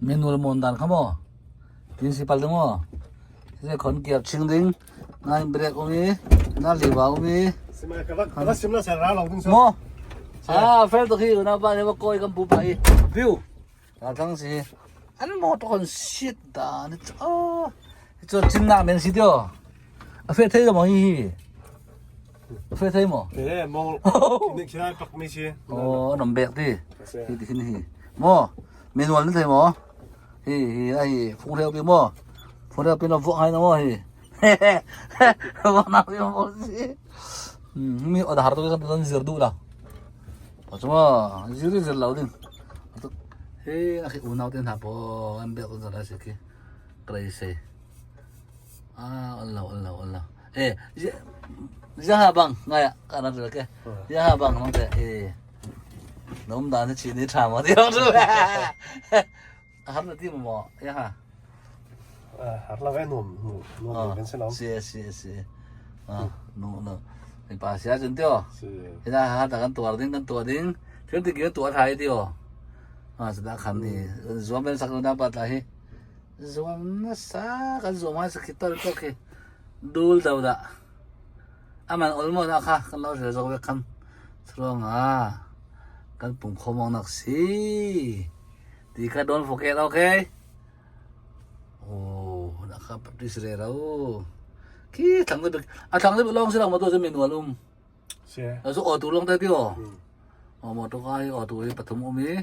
manual mondan kamo principal demo se kon kia chingding nai break umi na liwa umi Kalau simla saya langsung so. mo fair to khi na ba ne ba koi kam pu pai view ta thang si an mo to kon shit da ni cho chin na men si dio a fair thei mo hi fair thei mo Eh, mau ini kira pak misi. nom bek ti ti ni mo manual ni thei mo hi ai fu theo bi mo fu theo bi no vo hai no mo hi vo na bi mo si mi ở đảo tôi đang dừng đủ nào, chứ mà dừng dừng lâu đi, thế là cái uốn nào tên hả bố em biết con gì đó cái crazy, Allah, giờ bang ngay cái nào được cái, giờ bang không thể, nôm đàn thì chỉ đi trả mà đi đâu rồi, hát là tiếng mò, giờ hả, Hát là cái nôm bên trên đó. nôm thì bà sẽ chân tiêu, thì ra hát là cái tua đinh, thế thì cái tua thái tiêu, sẽ đã khám thì zoom bên sắc nó bắt lại, zoom nó xa cái zoom hay cái tao có cái đul đâu đã, mà almost đã khá, cái nó sẽ zoom cái khăn, strong cái bụng không mong nặc xí, thì cái don't forget okay, đã khá bắt đi sửa đâu. Ki thằng nó bị long sẽ làm một tôi sẽ mình luôn rồi số ở tủ long tay tiêu một tôi coi ở tủ bắt thùng ôm ấy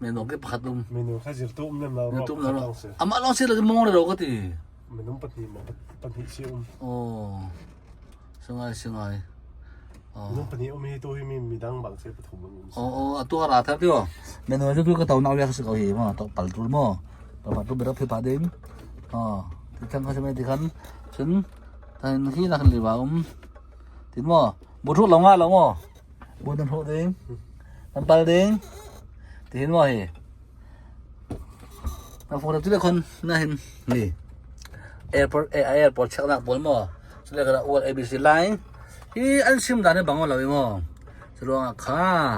mình nó cái bắt luôn Menu khai giật tôm nem nào. tụm nào mà long sẽ là cái mông này đâu có thì mình không bắt nhị siêu. xong rồi Mình bắt nhị ôm ấy tôi mình đang bằng xe bắt thùng. tôi ra theo tiêu mình nói cho tôi cái tàu nào vậy sự cầu gì mà tàu bắn tụi mà tàu bắn tụi bị đập phải đến thì thằng có xem thì khăn chân thành khi là khăn lì vào tiếng mò một thuốc lòng mò một tuần hộ đến làm bao đến tiếng mò thì làm phụ được chút là con na hình nè airport chắc nặng bốn mò cho nên là all ABC line thì anh sim đàn này bằng là mò cho nên khá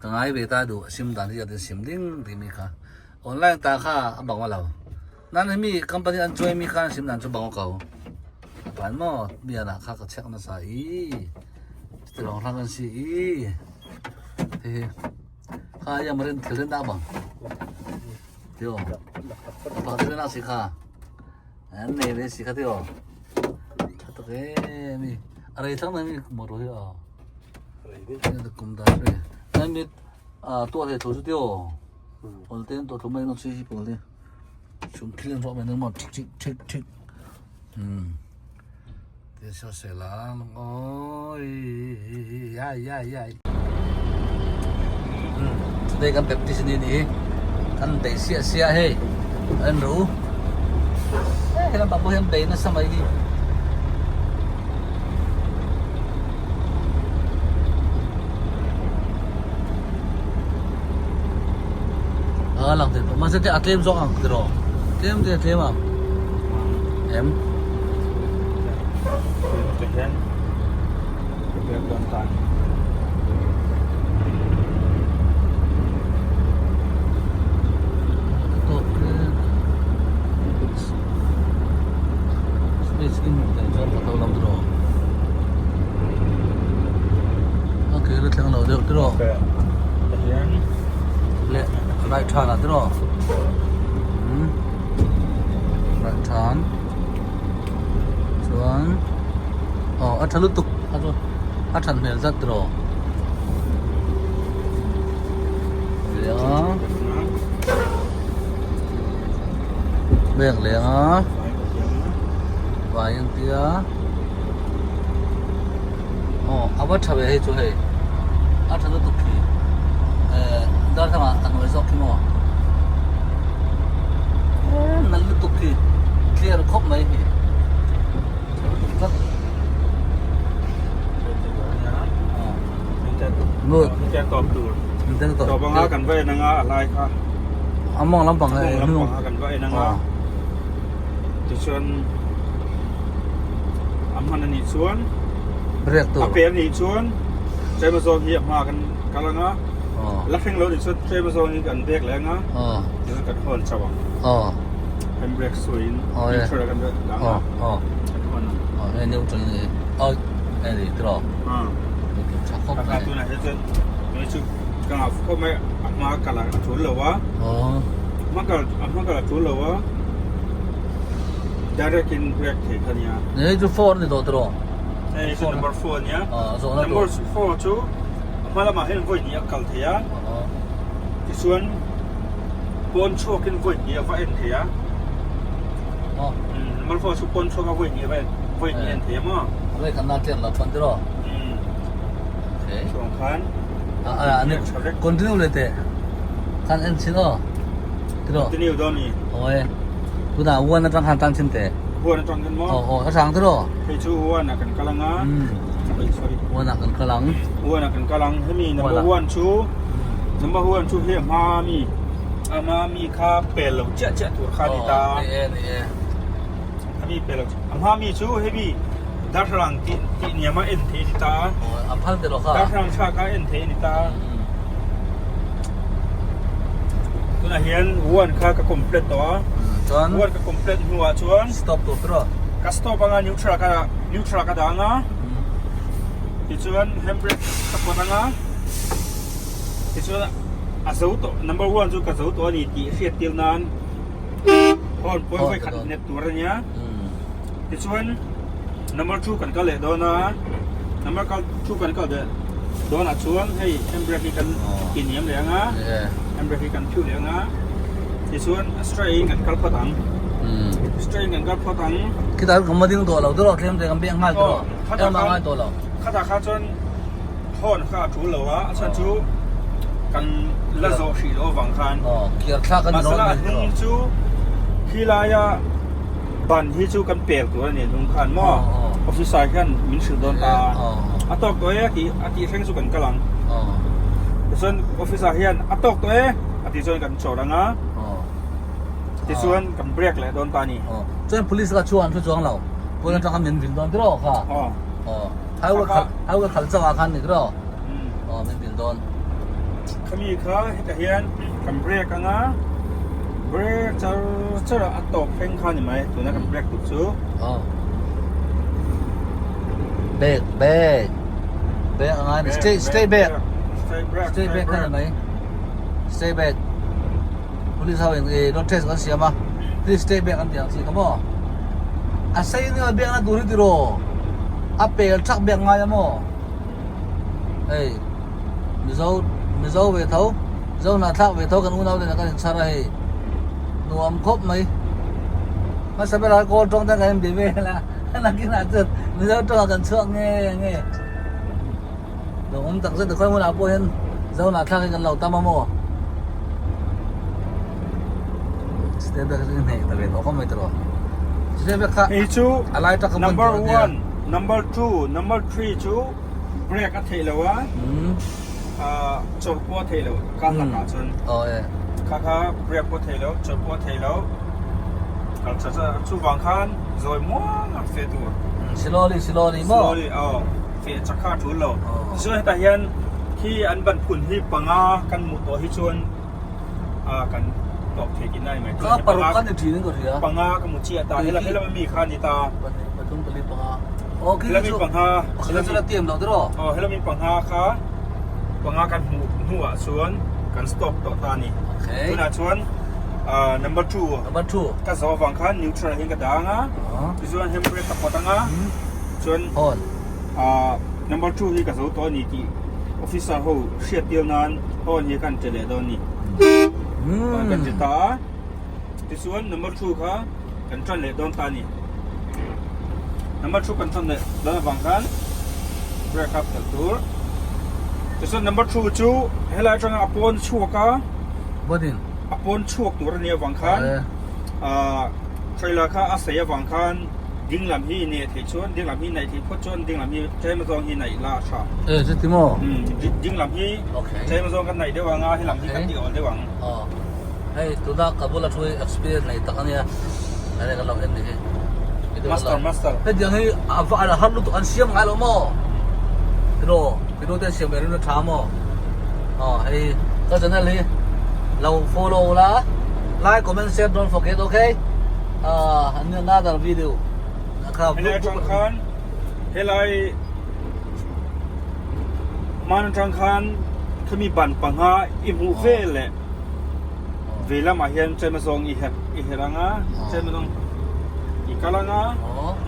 cái ngày về ta đủ sim đàn thì giờ sim đinh thì mình khá online ta khá bằng là nan mi company an join mi khan sim nan cho bằng cầu bạn mà bây giờ khác cái check nó sai từ lòng thang cái gì thì khai ra mà lên thiếu lên đa bằng tiêu bằng thiếu lên đa gì khá anh này lên gì khá tiêu thật cái mi ở đây thằng này mi một rồi à được cùng đó rồi nên mi tua thì thổi tiêu còn tên tua thổi mấy nó suy bỏ đi chúng killing cho mình một check thì sao sẽ là ôi ai đây kan pepti sini kan teh sia he an ru kan babu yang teh na sama ini lang thế mà sẽ atlet rõ không được rồi thêm à em Tekan. Tekan kontak. Space ini kita tahu lam tu. Oke, lu tengok lau tu tu. Tekan. Le, right turn lah tu. Right turn. Chuan. Thật lút tục, thật này rất rồi. Đó. Bèn liền á. Vài những tia. 아바 차베 해 줘 해. thật lút tục thì. Đó là mà ăn nói dọc thì mà. Nó lút tục thì clear khóc mấy thì. Ngược Cái cọp tủ. Cọp bằngกันไว้นะงะอะไรคะ มองลำบังเลย ลำบากกันไว้นะงะจะชวนมันนี่ชวน เรียกตัว เปลี่ยนนี่ชวนใจมาโซนเหยียบมากันละงะ แล้วเพ่งรถอีกชุดเทรมาโซนนี่กันเบรกแล้วนะ อ๋อ ที่สุดกันฮอนชาวบ้าน อ๋อ เป็นเบรกสวย อ๋อ มีช่วยกันด้วยหลัง อ๋อ นะ อ๋อ กันฮอน อ๋อไอ้นิ้วจนนี่อ๋อไอ้นี่ตรอ ชักครบ รา เล คาย ตัวไหนจะมีชุดกราฟก็ไม่มากระลักชุดหรือวะ อ๋อ มากระชุดหรือวะได้กินเบรกเทคันยา นี่จุดโฟนนี่ตัวตรอ ไอ้ชุด number 4เนี่ย อ๋อส่งแล้วตัว number 4ชูมาละมาเห็นไว้เนี่ยกัลเทีย อ๋อ ที่ส่วนปนโชกินไว้เนี่ยว่าเอ็นเทีย อ๋อ มันพอชุปนโชกไว้เนี่ยไว้เนี่ยเอ็นเทียมั้ง เอาไว้ขนาดเทียนละพันตรอโอเค ช่วงคัน อันนี้ continue เลยเตะคันเอ็นชิโน่ตรอ ที่นิวดอนนี่ โอ้ยกูน่าอ้วนนะจังหันตังชินเตะ หัวนั่นตรงกันมั้ง อ๋ออ๋อเขาสั่งตรอ ให้ชูหัวน่ะกันกำลังงา sorry อ้วนหนักกันกระลัง หัวน่ะกันกำลังให้มี number 1ชู number 1ชูเฮียมามีค่าเปลล์เจ๊ตัวค่าดิตา นี่ ให้มีเปลล์มามีชูให้มีดาร์รังที่เนี่ยมาเอ็นเทดิตา อ๋ออันพันเตะหรอค่ะ ดาร์รังชาค่าเอ็นเทดิตาตัวน่ะเห็นหัวค่าก็ complete ตัว จน หัวก็ complete หัวชวน stop ตัวตรอ Kasto pa nga neutral ka da nga. Ituan handbrake takbo na nga. Ituan azauto number 1 ju kazauto ni ti fiat til nan. Hon poi poi khat net tur nya. Ituan number 2 kan ka le do na. Number 2 kan ka de. Do na chuan hei handbrake ni kan kin yam le nga. Handbrake kan phu le nga. Ituan straight kan kal patang. Straight kan kal patang. kita kemudian tu lah, tu lah claim dia ambil ngal tu lah, yang ngal tu lah. ข้าตาข้าจนห่อนข้าถูเหลวะฉันชูกันละโซสีโลวังคัน Oh, kira kira kan มาส orang ละ ni หิ tu. งชูฮีลายาบันที่ชูกันเปลี่ยนตัวนี่ลุงคันหม้อออฟฟิศไซกันมินสือโดนตาอัตอกตัวเอที่อัติเพ่งสุกันกำลัง Oh, ส่วนออฟฟิศไซกันอัตอกตัวเออัติส่วนกันโจดังอ่ะ oh, ที่ส่วนกันเบรกเลยโดนตานี่ oh. Jadi polis kat cuan tu cuan lau. Polis cakap main bil don tu lah, kah? อ๋อ Oh, hai gua kalau cakap akan ni tu lah. อืม Oh, main bil don. ขมีข้าให้เฮียนกันเบรกกันนะเบรกจะอัตอกเพ่งคันยังไงตัวนั้นกันเบรกตุกซู Oh. Back. Angan. Stay back. Stay back kan ni. Stay back. Polis hawin don't test kan siapa. Please stay back kan dia si kamu. Asal ni back na duri tiro. Apel cak back ngai mo. Hey. Misau về thấu. Misau na thak về thấu kan unau de kan cara hey. Nuam khop mai. Masa bela ko trong ta kan bi ve la. Nak kena tu. Misau tu kan chuak nge. Dong tak se de khoi mo na po hen. Zau na thak kan lau ta ma mo. Stay back ni tapi kau kau mai terus. Stay back kah? อีชู Alai tak kamu. number 1 number 2 number 3 ชูเบรกอัตเทลวะจบปัวเทลการหลักการชน Oh eh. ข้าเบรกปัวเทลจบปัวเทลการจะชูวางคันโดยมั่วนักเฟตัว Slowly mo. slowly เฟจะข้าทุนเราช่วยแต่ยันที่อันบันพุ่นที่ปังอากันหมุตัวที่ชวนกันตอบเทกินได้ไหม Kau parukan ni dini kau dia. ปังอากับมุจีตาที่เราไม่มีคันนี่ตา Betul beli panga. Oh, ที่เรา kita มี tu. ปังอา Kita sudah tiam dah terus. ให้เรามีปังหาค่ะปังหากันหัวชวนกันสต็อปต่อตานี่ Okay. คุณอาชวนnumber 2 Number 2. ก็สอบวังคันนิวทรัลเฮงกระดังอ่ะ Oh. ชวนเฮมเบรกตะปอตังอ่ะชวน On. number 2ที่ก็สอบตัวนี้ที่ออฟฟิศเขาเชียร์เตียวนั้นเพราะนี่กันจะเดือดนี่กันจะตาที่ชวน number 2ค่ะกันจันเดือดตานี่ number 2กันจันเดือดวังคันเบรกครับตัว ที่ส่วน number 2จูเฮลัยจังอปอนชัวกะ Betul. อปอนชัวตัวนี้วังคันใครล่ะค่ะอาศัยวังคันดิ้งลำฮีเนี่ยที่ชวนดิ้งลำฮีในที่พดชวนดิ้งลำฮีใช้มาซองฮีในลาชา Eh, jadi mo. ดิ้งลำฮี Okay. ใช้มาซองกันไหนได้วังให้ลำฮีกันเดียวได้วัง Oh. Hey, tu dah kabul lah cuy experience ni takkan ya. Ada kalau ini. master Hey, dia ni apa ada hal tu kan siam kalau mo. Pero dia siam baru nak sama. hey personally เรา follow ละ like comment share don't forget okay another video นะครับ Helai Trangkhan, helai Man Trangkhan, kami ban pangha imu vele. Vela mahian cema song iheranga, cema song ikalanga,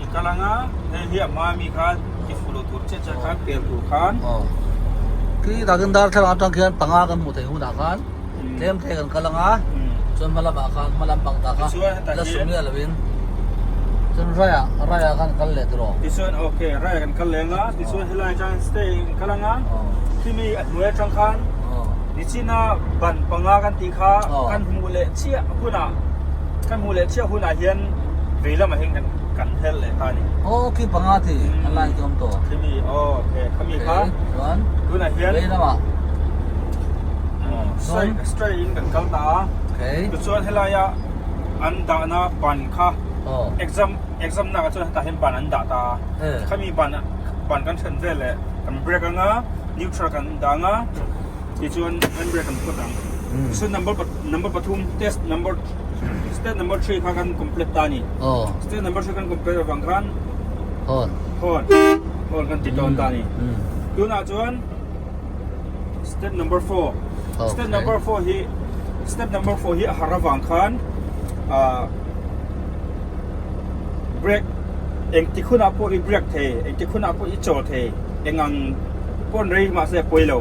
ikalanga. Hei mami khan ifulo turche khan perku khan. คือตากันดาร์ทางทางเขียนปังอากันหมดเลยหัวหน้ากันเต็มเทกันกันละงาส่วนมาลำบากกันมาลำปังตากันแล้วสุดเนี่ยละวินส่วนรายกันกันเลยตลอด Tisuan okay, raya kan kalenga. Tisuan helai jang stay kalanga. Kimi nuai Trangkhan. Di China ban panga kan tingkha kan mule chia huna kan mule chia huna hian vela mahing kan hel le tani โอ้คือปังอาที่อะไรจอมตัว kimi okay kami kha ส่วน huna hian เลยนะวะ straight in kan kalta โอเค tisuan helaya anda na ban kha โอ้ exam na ka chuan ta hem ban anda ta เออ kami ban kan chen vel le kan break anga neutral kan danga tisuan kan break kan putang so number pathum step number 3 kha kan complete tani โอ้ step number 3 kan complete wang khan โอน hon kan ti ton tani tu na chuan step number 4 step number 4 hi harawang khan break eng ti khuna po I break the eng ti khuna po I chol the engang pon rei ma se poilo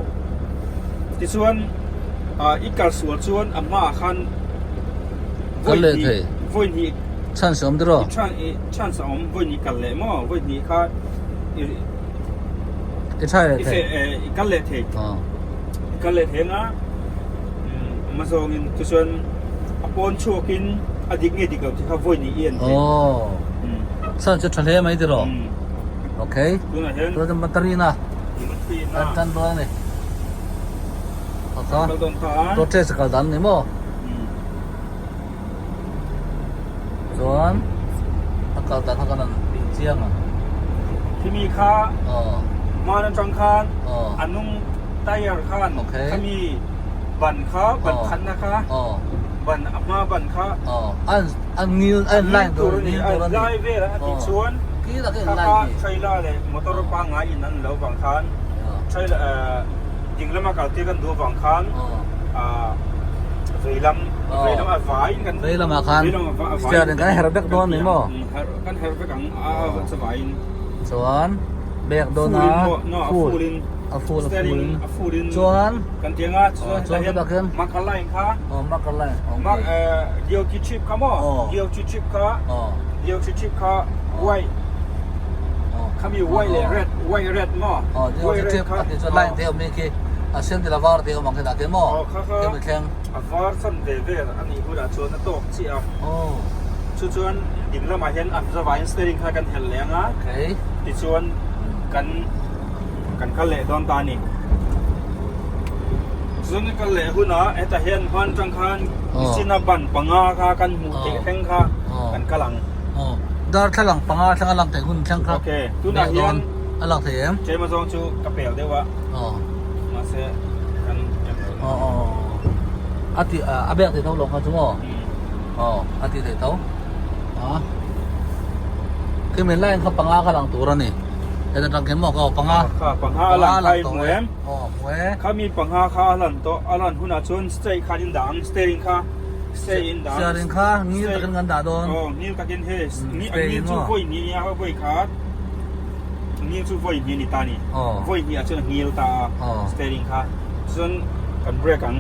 ti chuan ikal sual chuan amma khan กันเลยเถอะ voi ni ฉันสมดรอ chan sa om voi ni kal le mo voi ni kha ใช่เลย i เถ fe อะ i kal le the อ๋อ kal le the nga ma so ngin tu chuan apon chokin adik nge dik ti kha voi ni ien โอ้ฉันจะทะเลไหมดรอโอเค tu na hen ตัวจะมาตรีนะ ti ตัน na ตัวนี่โอเค kal don ta ตัวเทสกัลดันนี่มั้งส่วนถ้ากัลดันถ้ากันนั่นปีเจียงอ่ะ ที่มีค่า อ๋อ มานันจังคาน อ๋อ อันนุ่งไตยาคาน โอเค ถ้ามีบันค้าบันคันนะคะ อ๋อ บันอับมาบันค้า อ๋ออันนิวอันไลน์ตัวนี้ตัว ไล่ นี้ เวลาที่ชวน กี่ตะกี้ ถ้า ไล ก็ น์ ใช้ล่าเลยมอเตอร์ปังไงอินนั้นแล้วบางคันใช้ยิงแล้วมาเก่าตีกันดูบางคัน อ๋อ เวลามาฝ่ายกัน เวลามาคันสเตอร์นี่กันเฮร์เบกโดนนี่มั้ง กันเฮร์เบกังสบาย ส่วนเบกโดนนะฟูลฟูลส่วน กันเตียงอ่ะส่วนมาคันไล่ค่ะ อ๋อมักกันเลย มาเดียวชิปค่ะมั้งเดียวชิปค่ะ อ๋อ เดียวชิปค่ะไว้เขามีไว้เลยเรดไว้เรดมั้ง อ๋อเดี๋ยวจะค่ะเดี๋ยวไลน์เดี๋ยวมีกี่เส้นที่ละวาร์เดี๋ยวมันก็ได้มั้งเดี๋ยวมีแข่ง วาร์สันเดเวอร์อันนี้คุณอาชวนนั่นโตเชียว โอ้ ชวนดิ่งแล้วมาเห็นอันจะวายสเตอริงค่ะกันเห็นแล้วอ่ะ โอเค ที่ชวนกันกันเละตอนตานี่ส่วนกันเละหุ่นอ่ะแต่เห็นพันจังคันสินาบันปังอาค่ะกันหมูเตะแข่งค่ะกันกำลัง อ๋อดาร์ทลังปังอาทลังแต่หุ่นช่างครับ โอเคทุนอาเฮียน อลังเทียม เจมาซองชูกระเป๋าได้วะ อ๋อ มาเสกัน อ๋ออาทิอาเบกที่เขาลงกันชั่วโมงอ๋ออาทิที่เขาอ๋อคือเหมือนไล่เขาปังอาเขาหลังตัวนี่แต่ตอนเข็มบอกเขาปังอา ค่ะปังฮาหลังไทยหมูเอ็ม อ๋อหวย เขามีปังฮาค่ะหลังโตอลันหุ่นอาชวนสเตย์คาดินดังสเตย์ริงค่ะสเตย์อินดัง เสียริงค่างี้ตะกันกันด่าโดน อ๋อนี่ตะกินเฮสนี่อันนี้ชูฟุยนี่เขาฟุยขาดนี่ชูฟุยนี่ตานี่ อ๋อ ฟุยนี่อาชวนงี้ตาสเตย์ริงค่ะส่วนกันเบรกกัน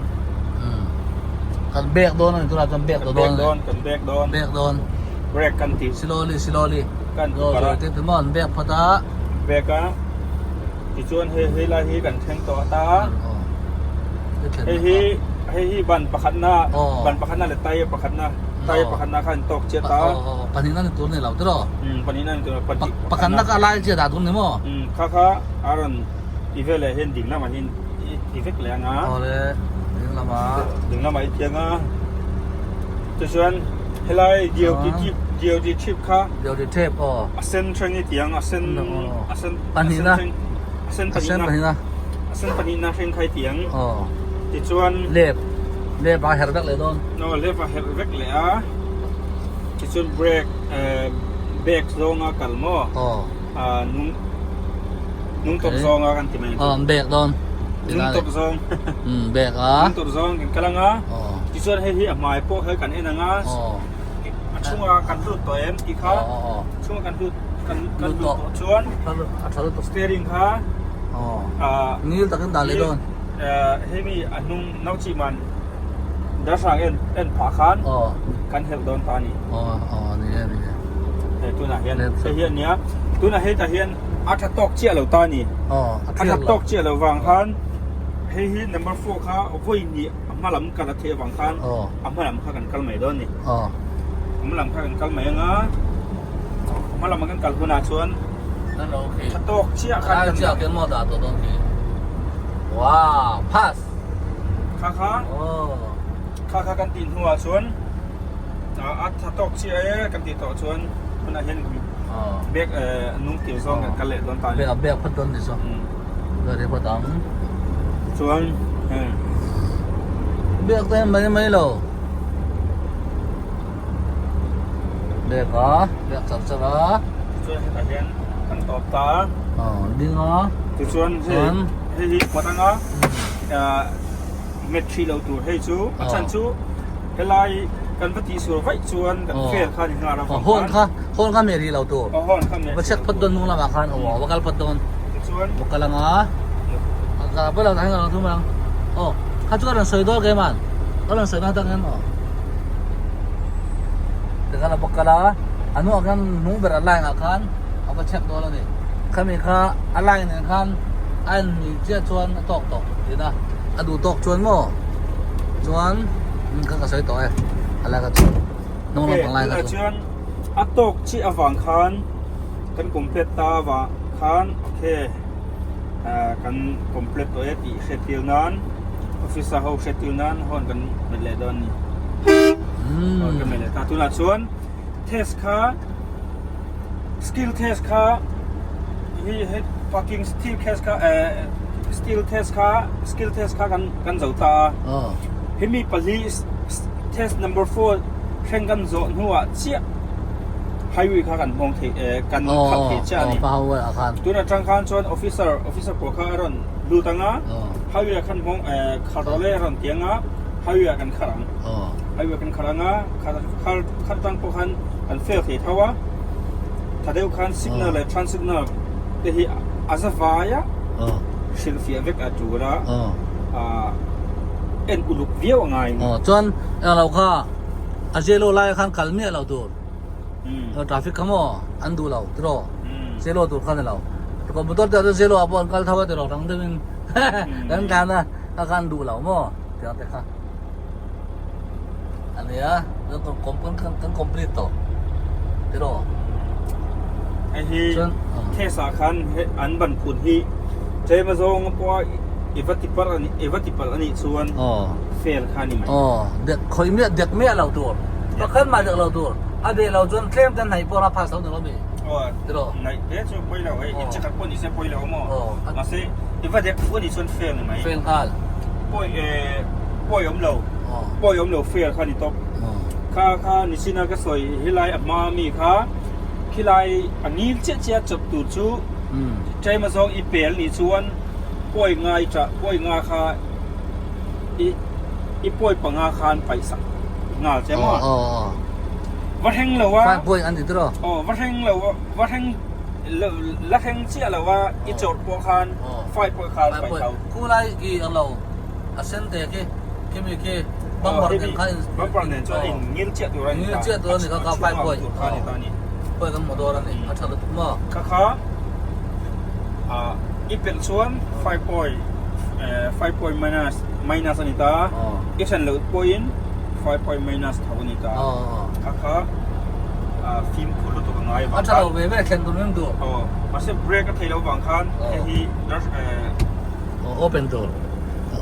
กันเบรกโดนตัวเราจนเบรกตัวโดน กันเบรกโดน เบรกโดน เบรกกันติ slowly กัน โดนเต็มมอนเบรกพอตา เบรกกันที่ชวนเฮลาฮีกันแข่งต่อตาเฮบันประคันหน้าบันประคันหน้าเลยไตประคันหน้าไตประคันหน้าขันตกเชียตา ปันนี้นั่นตัวนี่เราตัว ปันนี้นั่นตัว ประคันหน้าอะไรเชียตาตัวนี่มั้ง ค่ะอารันอีเวลเห็นดิ่งแล้วมาเห็นอีเวกแรงอ่ะ อ๋อเลยถึงละมา ดิ่งแล้วมาอีเทียงอ่ะที่ชวนเฮลาเดียวจีชิปค่ะ เดี๋ยวเทปอ๋อ เส้นเทรนนี่เทียงเส้น ปันนี้นะ เส้น เส้นปันนี้นะ เ เส้นปนินาเส้นไข่เตียง อ๋อ ติดชวน เล็บปลาแฮร์ดักเลยโดน โน่เรียกว่าเฮดเวกเลยอ่ะติดชวนเบรกเบรกโซงอากันมั่ว อ๋อ นุ่งตบโซงอากันที่ไหน อ๋อเบรกโดน นุ่งตบโซง เบรกอ่ะ นุ่งตบโซงกันกำลังอ่ะ อ๋อ ติดชวนให้ที่หมายพวกให้กันเองนะ อ๋อ ช่วงกันรูดตัวเอ็มอีก อ๋ ค่ะ ออ๋อ ช่วงกันรูดกันรูดชวน ถ้ารู้ตัว สเตียริงค่ะ อ๋อนี่ตะกันดาเลยโดน ให้มีอันนุ่งนักจีมันดาสังเอ็นผาคัน อ๋อ กันเฮลโดนตานี่ อ๋ออ๋อนี่นี่ ตัวน่ะเฮียนเฮียนเนี้ยตัวน่ะเฮียนแต่เฮียนอาทัตอกเจียเหล่าตานี่ อ๋อ อาทัตอกเจียเหล่าวางคันให้เฮียน number 4ค่ะเอาไว้นี่มาลำกันละเทวางคัน อ๋อ เอามาลำกันกันใหม่โดนนี่ อ๋อ มาลำกันกันใหม่งะมาลำกันกันหัวหน้าชวน นั่นโอเค ทัตอกเจียคัน เจียกันหมดอ่ะตัวโดนทีว้าวพาส ค่ะ โอ้ ค่ะกันตีนหัวชวนอาทัตอกเจียกันตีนต่อชวนคนน่ะเฮียน อ๋อ เบกนุ่งติ๋วซองกันเลยโดนตา เบรกเบรกพัดโดนดิสก็เดี๋ยวพอตั้ง ชวน เบรกเต็มไม่หรอเบรกอ่ะเบรกสับสระ ชวนให้ตาเฮียนกันตอบตา อ๋อดิ้งอ่ะ ชวนให้ปวดงอ่ะเม็ดชีเราตัวให้ชูฉันชูเวลากันปฏิสูรไว้ชวนกันเฟรข้าที่งานเรา โหนค่ะเมรีเราตัว ห้องข้างเนี่ย ว่าเช็คพัดโดนมึงละมาคันโอ้โหว่ากันพัดโดน ชวน ว่ากันละงะก็เพื่อเราทำงานเราทุกมั้งโอ้ข้าจุกกันสวยด้วยกันก็เราสวยน่าตั้งกันอ๋อแต่กันเราบอกกันละอันนู้นกันนุ่งแบบอะไรกันเอาไปเช็คตัวแล้วนี่ข้ามีข้าอะไรเนี่ยคันอันมีเจ้าชวนตกดีนะอันดูตกชวนมั้งชวนก็สวยตัวเองอะไรกันชวนน้องเราของอะไรกันช ช วน วนอัตกชีอวังคันกันคอมเพลตตาวังคันโอเคกันคอมเพลตตัวเอติเชติลนั้นออฟฟิศเฮาเชติลนั้นห้องกันเมลดอนนี่กันเมลตาตุลาชวนเทสค่ะสกิลเทสค่ะฮีเฮดfucking skill test ค่ะskill test ค่ะ skill test ค่ะกันเจ้าตา อ๋อ เฮมีปลีtest number 4แข่งกันโซนหัวเชี่ยไฮวีค่ะกันมองเทกันขับเทเจ้านี่ เปล่าเว้ยอาคาร ตัวนั้นจังการชวน officer ปกครองดูตังอ่ะไฮวีกันมองคาร์โรเล่รันเตียงอ่ะไฮวีกันขรัง อ๋อ ไฮวีกันขรังอ่ะขัดจังปกครองกันเฟลเทท้าวะถ้าเดี๋ยวคัน signal และ trans signal แต่ที่อาซาฟายะ อ๋อ ชิลฟีเวกอาจูระ อ๋อ เอ็นอุลุกเวียวไง อ๋อจนเราค่ะอาเจโรไล่คันคัลเมียเราตัวทราฟิกขโมยอันดูเราตัวเซโรตัวคันเราแต่ก็บุตรเดี๋ยวเซโรอ่ะบอลคัลทว่าเดี๋ยวเราทั้งเดือนนั้นการนะถ้าคันดูเราโม่เดี๋ยวแต่ค่ะอันนี้อ่ะแล้วต้องคอมพลีทต่อเดี๋ยว ไอ้ที่เทสาคันอันบันคุณที่เจมาซงปว่าอีวัติปัลอันนี้ส่วนเฟลคันนี่ไหม อ๋อเด็กคอยเมียเด็กเมียเราตัวเพราะขึ้นมาจากเราตัวอันเดียวเราจนเคลมจะไหนพวกเราพาสเอาเดี๋ยวเราไป อ๋อเดี๋ยวไหนเดี๋ยวจะไปแล้วไอ้อีจักรพรรดิเสียไปแล้วมั้งมาสิอีวัติปัลนี่ส่วนเฟลไหม เฟลคัน ป่วยอมเหลวป่วยอมเหลวเฟลคันนี่ตบข้านี่สินะก็สวยฮิไลอับมามีค่ะฮิไลอันนี้เจ๊จับตูดชูใจมาซงอีเปลนี่ส่วนป่วยง่ายจะป่วยง่าค่ะอีป่วยปังงาคานไปสักง่าใช่ไหมวัดแห่งเราว่า ป่วยอันนี้ตัว อ๋อวัดแห่งเราว่าวัดแห่งละแห่งเชี่ยเราว่าอีโจดป่วยคานไฟป่วยคานไปเขา คู่ไรกี่เราอาเซนเตกี่มีกี่บางบริเวณเขา บางบริเวณจะอินเงี้ยเจี๊ยตัวนี้ เงี้ยเจี๊ยตัวนี้ก็ไฟป่วย คานตอนนี้ ป่วยกันหมดตัวนี่เขาทะลุมั่ว ค่ะอีเป็นส่วนไฟป่วยminus อันนี้ตาอีฉันเลยป่วยไฟป่วย minus เท่านี้ตาค่ะฟิล์มพูดตัวง่ายบ้าง อันนั้นเราไม่เข็นตัวนึงตัว อ๋อมาเสียเบรกก็เทเราบางคันที่รัชโอเปนตัว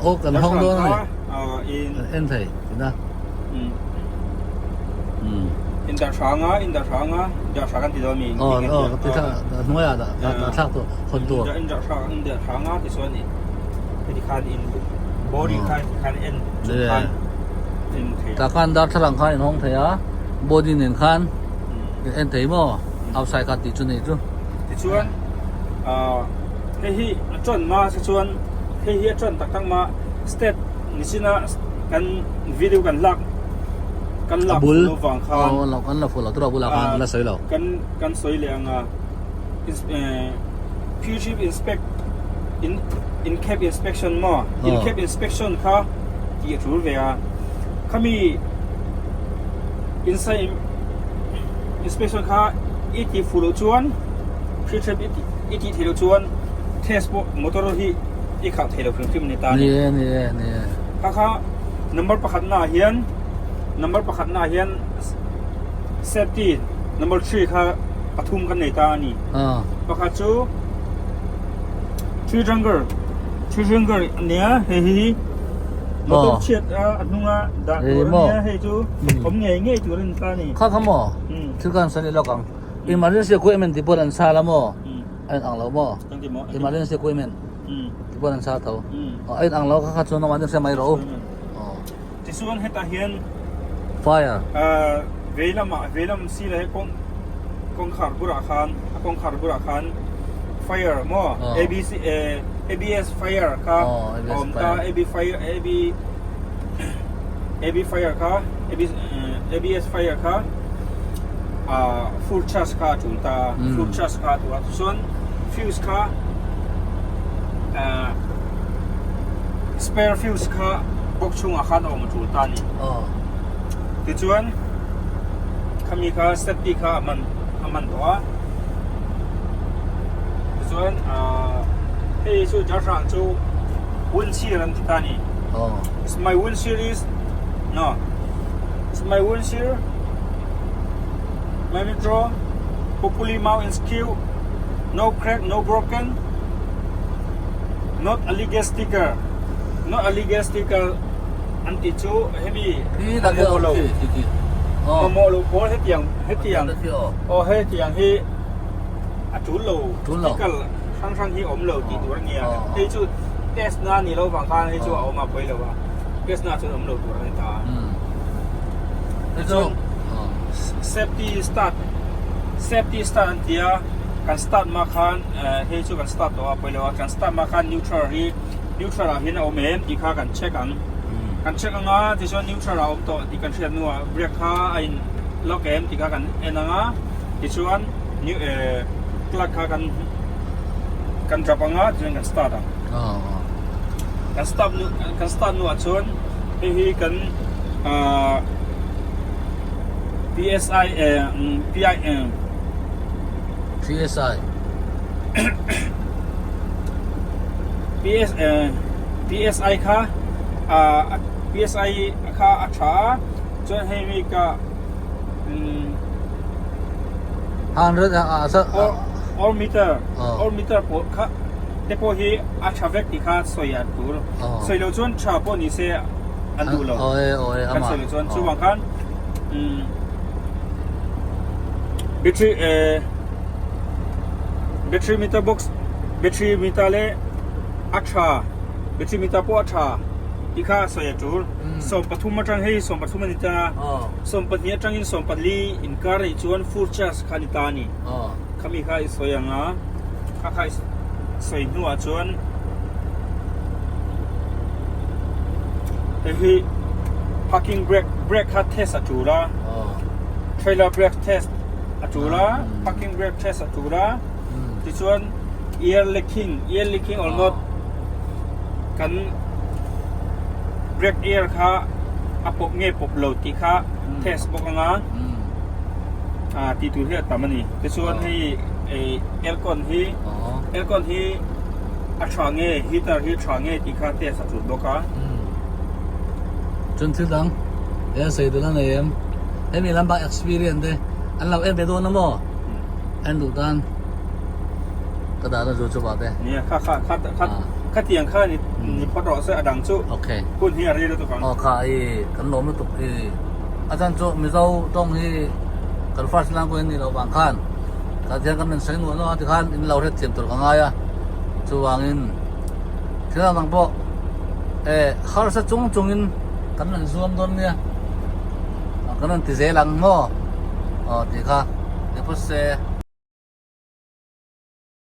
โอกันห้องตัวนี่เอ็นไทยนะอินดาช้างอินดาช้างจะช้างกันที่เรามีที่ถ้าหน่วยอะไรทักตัวคนตัวอินดาช้างที่ส่วนนี้ ที่คันอินบอดี้คันเอ็นจุดคันอินเทีย ตากันดัดทลังคันห้องเทียบอดี้หนึ่งคันเอ็นเทียมั้งเอาใส่กันติดจุดนี้จุด ที่ชวนเฮียจนมาที่ชวนเฮียจนตั้งมาสเตตนี่สินะกันวิดีโอกันลักระหว่างคัน เรากันเราฝุ่นเราตัวเราบุลาคันเราใส่เรา กันสวยเลยfuture inspect in cap inspection มา in cap inspection ค่ะที่จะรู้เวลาเขามี inside inspection ค่ะอีที่ฟูลชวน future อีที่เทลชวน test มอเตอร์ที่อีข่าวเทลฟิล์มในตานี่ค่ะ number ประคันหน้าเฮียน number ประคันหน้าเฮียน safety number 3ค่ะปฐุมกันในตานี่ประคันจูชื่อจังเกอร์เนี่ยเฮ้ยมาต้องเช็ดอันนู้นด่าตัวเนี่ยเฮ้ยจูผมเงี้ยจูเรื่องตานี่ข้าขโมยที่การสันนิษฐานemergency equipment ที่พวกนั้นซาละมั้งไอ้อังเรามั้ง emergency equipment ที่พวกนั้นซาเท่าไอ้อังเราข้าชวนน้องมันจะไม่รู้ที่ส่วนเหตุเฮียน fire เวลาสิเลยกองขาดบุราคัน fire มั้ง ABS fire ค่ะผมตา AB fire ค่ะ ABS fire ค่ะfull charge ค่ะจุดตา full charge ค่ะตัวส่วน fuse ค่ะspare fuse ค่ะบกชุงอาคารออกมาจุดตานี่ที่ส่วนขมีค่ะ safety ค่ะมันตัวที่ส่วนให้ช่วยจัดการจูwindshield นั่นที่ตานี่ my windshield is no my windshield my metro properly mount and skew no crack no broken not a legal sticker anti chu heavy นี่ตะเกียบที่โมโลโพเฮ็ดอย่างเฮ็ดอย่างที่จุดโลที่กันข้างที่อมโลที่ตัวเงี้ยที่ชุดเทสนานี่เราฟังกันที่ชุดเอามาไปแล้วว่าเทสนาชุดอมโลตัวนี้ตาที่ชุด safety start ที่การ start มาคันที่ชุดการ start ตัวไปแล้วการ start มาคัน neutral เห็นเอาเมนที่ข้ากันเช็คกันที่ส่วน neutral เราตัวที่กันเช็คนัว brake ข้าไอ้ล็อกเกมที่ข้ากันเอ็นngaที่ส่วน new กลักข้ากันจับngaที่กัน start กัน start นัวส่วนที่กันPSI PSI ค่ะ PSI ค่ะอัตราจนให้มีก็100 all meter พอค่ะแต่พอที่อัตราเวกที่ค่ะสวยอันดูสวยแล้วจนชาวพวกนี้เสียอันดูแล้วกันสวยแล้วจนช่วงกันbattery meter box battery meter เลยอัตราbattery meter พออัตราที่ข้าสวยจูสมปฐุมมาจังให้สมปฐุมนิตาสมปฐุมจังอินสมปลีอินการ์จวน full charge ขานิตานี่ข้ามีข้าสวยงาข้าสวยนัวจวนที่ parking brake ข้า test จูระ trailer brake test จูระ parking brake test จูระที่จวน ear leaking almost กัน brake air ค่ะปกเงี้ยปกโหลดที่ค่ะ test ปกงาที่ตัวเฮียตามนี่ที่ส่วนที่เอลกอนที่อัตราเงี้ยฮีตาร์ที่อัตราเงี้ยที่ค่ะ test จุดบอกค่ะจนถึงดังใส่ตัวนั้นเองให้มีลำบาก experience เลยอันเราไปโดนน้ำบ่อันดูด้านกระดาษเราจุดบ้าเลยเนี่ยข้าเตียงข้านี่พอรอเสียดังจุโอเคคุณที่อะไรตัวกันข้าขนมตุกอาจารย์จุมีเจ้าต้องที่กันฟ้าสลางกูนี่เราบางขั้นถ้าเทียนกันเป็นเส้นหัวเนาะที่ขั้นเราเรียกเทียมตัวกันไงจูวางอินเท kena nang po har sa chung in kan nan zoom don nia kan nan ti ze lang mo ti kha te po se